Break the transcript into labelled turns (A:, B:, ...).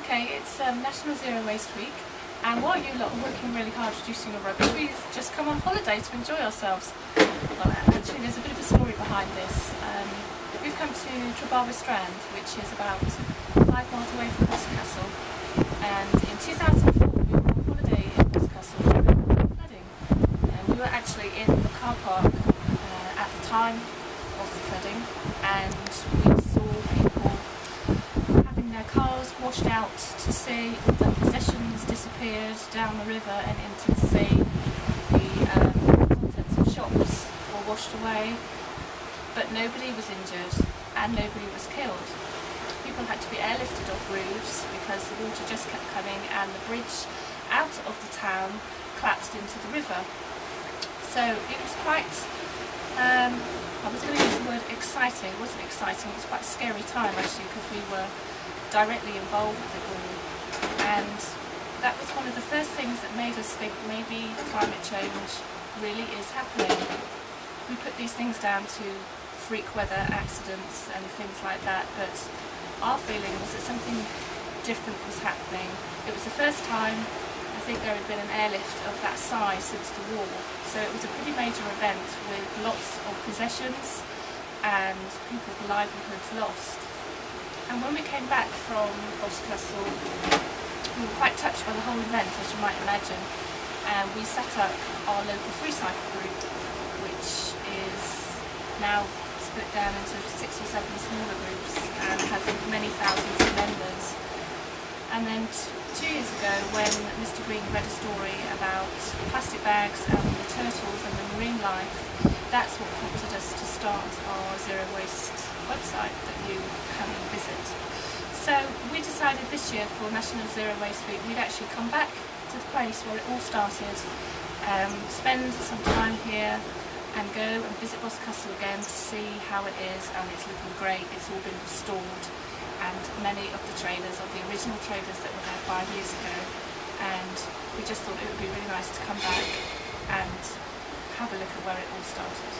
A: Okay, it's National Zero Waste Week, and while you lot are working really hard reducing your rubbish, we've just come on holiday to enjoy ourselves. Well, actually there's a bit of a story behind this. We've come to Trebarwith Strand, which is about 5 miles away from Boscastle, and in 2004 we were on holiday in Boscastle during flooding. And we were actually in the car park at the time of the flooding, and we saw people having their cars washed out to sea, their possessions disappeared down the river and into the sea, the contents of shops were washed away, but nobody was injured and nobody was killed. People had to be airlifted off roofs because the water just kept coming and the bridge out of the town collapsed into the river. So it was quite, I was going to use the word exciting. It wasn't exciting, it was quite a scary time actually, because we were directly involved with it all, and that was one of the first things that made us think maybe climate change really is happening. We put these things down to freak weather accidents and things like that, but our feeling was that something different was happening. It was the first time I think there had been an airlift of that size since the war, so it was a pretty major event with lots of possessions and people's livelihoods lost. And when we came back from Boscastle, we were quite touched by the whole event, as you might imagine, and we set up our local free cycle group, which is now split down into 6 or 7 smaller groups and has many thousands of members. And then 2 years ago, when Mr. Green read a story about plastic bags and the turtles and the marine life, that's what prompted us to start our Zero Waste website that you can visit. So we decided this year for National Zero Waste Week we'd actually come back to the place where it all started, spend some time here and go and visit Boscastle again to see how it is, and it's looking great. It's all been restored, and many of the trailers are the original trailers that were there 5 years ago, and we just thought it would be really nice to come back and have a look at where it all started.